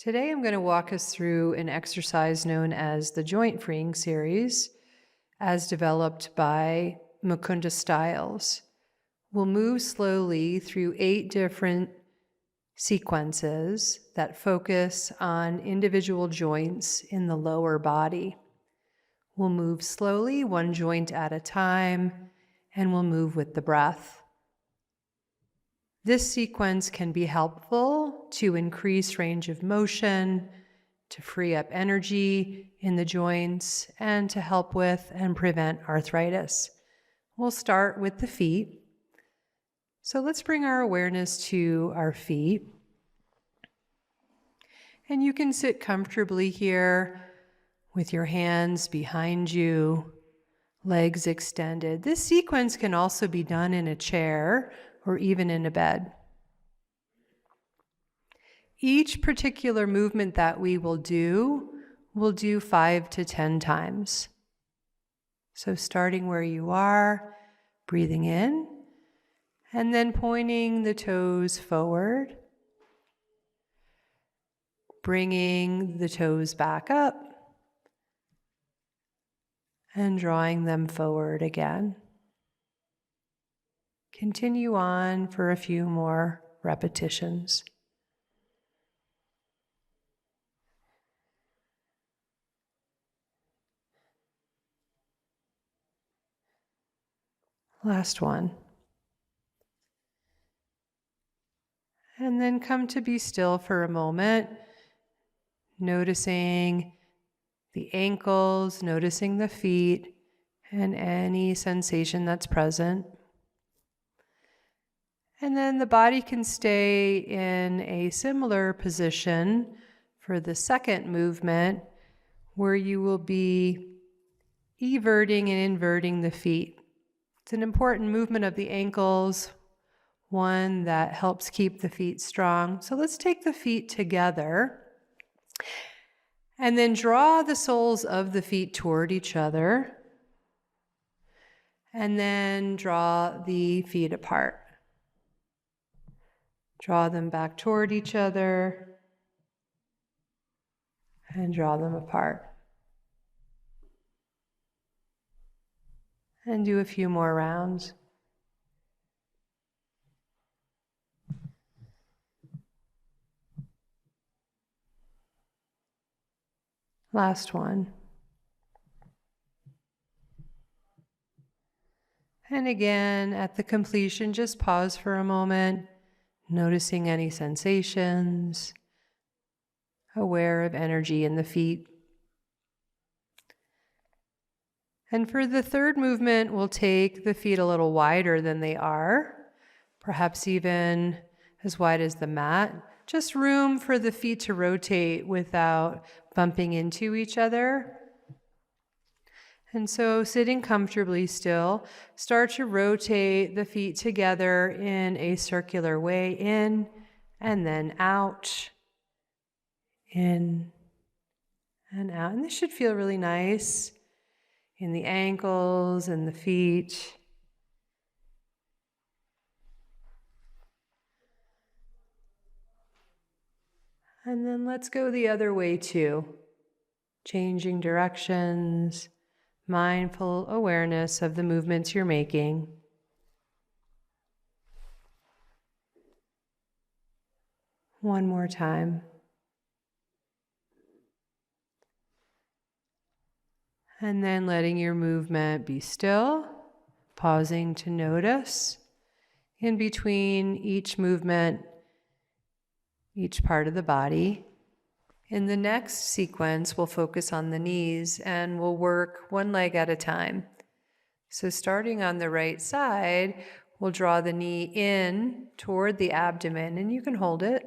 Today I'm going to walk us through an exercise known as the joint freeing series, as developed by Mukunda Stiles. We'll move slowly through 8 different sequences that focus on individual joints in the lower body. We'll move slowly, one joint at a time, and we'll move with the breath. This sequence can be helpful to increase range of motion, to free up energy in the joints, and to help with and prevent arthritis. We'll start with the feet. So let's bring our awareness to our feet. And you can sit comfortably here with your hands behind you, legs extended. This sequence can also be done in a chair or even in a bed. Each particular movement that we will do, we'll do 5 to 10 times. So starting where you are, breathing in, and then pointing the toes forward, bringing the toes back up, and drawing them forward again. Continue on for a few more repetitions. Last one. And then come to be still for a moment, noticing the ankles, noticing the feet, and any sensation that's present. And then the body can stay in a similar position for the second movement, where you will be everting and inverting the feet. It's an important movement of the ankles, one that helps keep the feet strong. So let's take the feet together and then draw the soles of the feet toward each other, and then draw the feet apart. Draw them back toward each other and draw them apart. And do a few more rounds. Last one. And again, at the completion, just pause for a moment, noticing any sensations, aware of energy in the feet. And for the third movement, we'll take the feet a little wider than they are, perhaps even as wide as the mat. Just room for the feet to rotate without bumping into each other. And so sitting comfortably still, start to rotate the feet together in a circular way, in and then out, in and out. And this should feel really nice in the ankles and the feet. And then let's go the other way too, changing directions, mindful awareness of the movements you're making. One more time. And then letting your movement be still, pausing to notice in between each movement, each part of the body. In the next sequence, we'll focus on the knees and we'll work one leg at a time. So starting on the right side, we'll draw the knee in toward the abdomen, and you can hold it.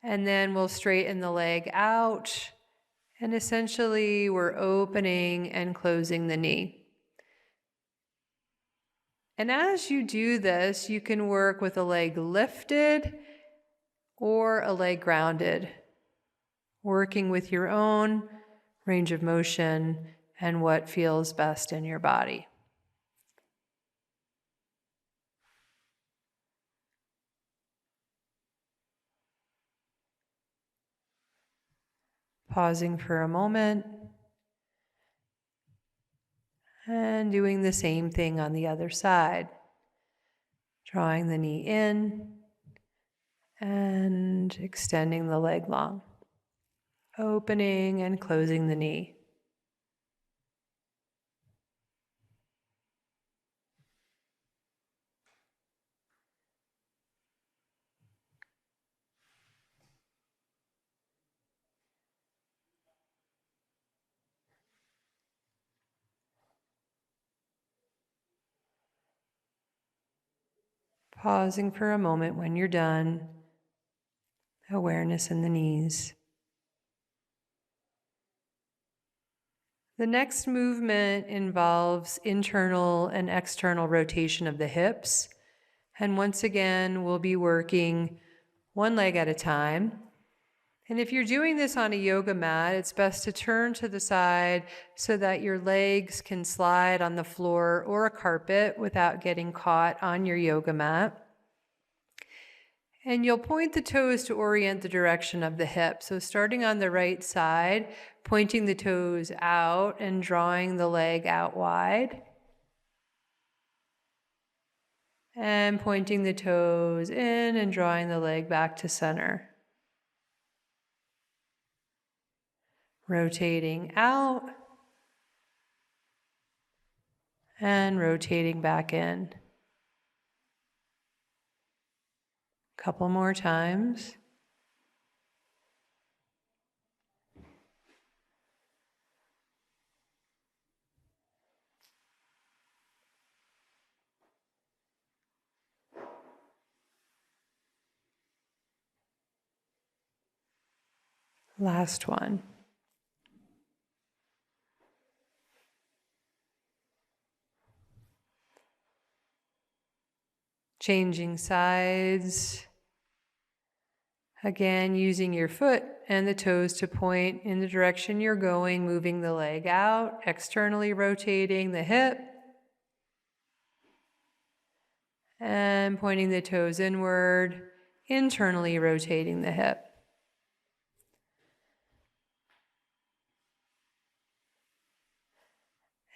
And then we'll straighten the leg out, and essentially we're opening and closing the knee. And as you do this, you can work with a leg lifted or a leg grounded, working with your own range of motion and what feels best in your body. Pausing for a moment. And doing the same thing on the other side. Drawing the knee in and extending the leg long. Opening and closing the knee. Pausing for a moment when you're done. Awareness in the knees. The next movement involves internal and external rotation of the hips. And once again, we'll be working one leg at a time. And if you're doing this on a yoga mat, it's best to turn to the side so that your legs can slide on the floor or a carpet without getting caught on your yoga mat. And you'll point the toes to orient the direction of the hip. So starting on the right side, pointing the toes out and drawing the leg out wide. And pointing the toes in and drawing the leg back to center. Rotating out and rotating back in. Couple more times. Last one. Changing sides. Again, using your foot and the toes to point in the direction you're going, moving the leg out, externally rotating the hip, and pointing the toes inward, internally rotating the hip.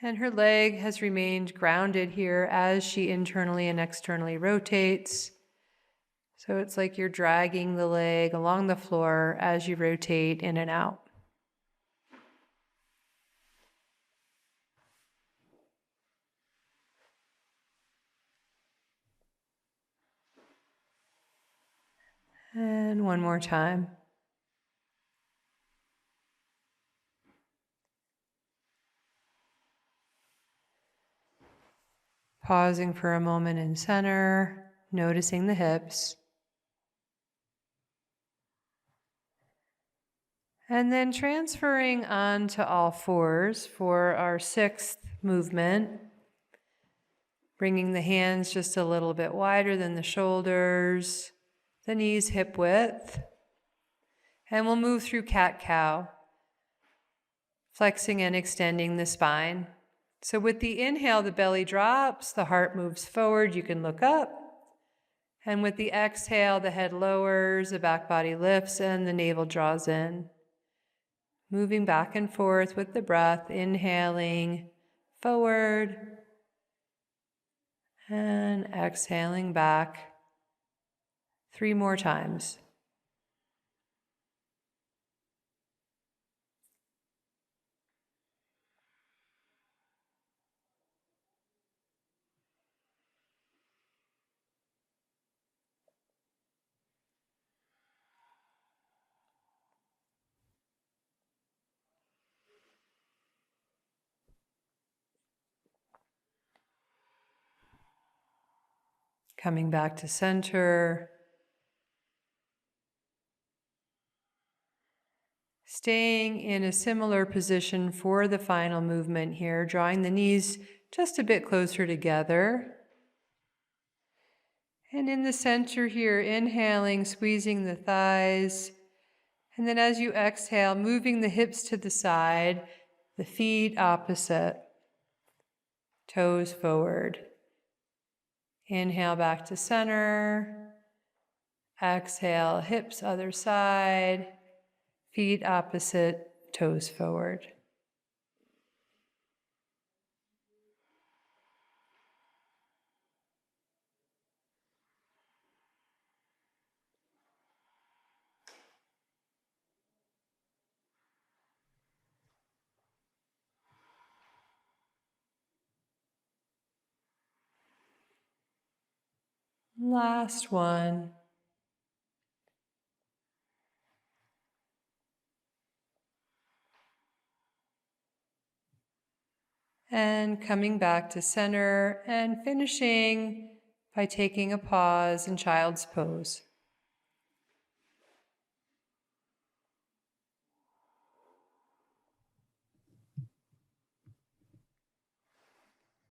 And her leg has remained grounded here as she internally and externally rotates. So it's like you're dragging the leg along the floor as you rotate in and out. And one more time. Pausing for a moment in center, noticing the hips. And then transferring on to all fours for our sixth movement. Bringing the hands just a little bit wider than the shoulders, the knees hip width. And we'll move through cat-cow, flexing and extending the spine. So with the inhale, the belly drops, the heart moves forward, you can look up. And with the exhale, the head lowers, the back body lifts, and the navel draws in. Moving back and forth with the breath, inhaling forward, and exhaling back 3 more times. Coming back to center. Staying in a similar position for the final movement here, drawing the knees just a bit closer together. And in the center here, inhaling, squeezing the thighs. And then as you exhale, moving the hips to the side, the feet opposite, toes forward. Inhale back to center. Exhale, hips other side. Feet opposite, toes forward. Last one. And coming back to center and finishing by taking a pause in child's pose.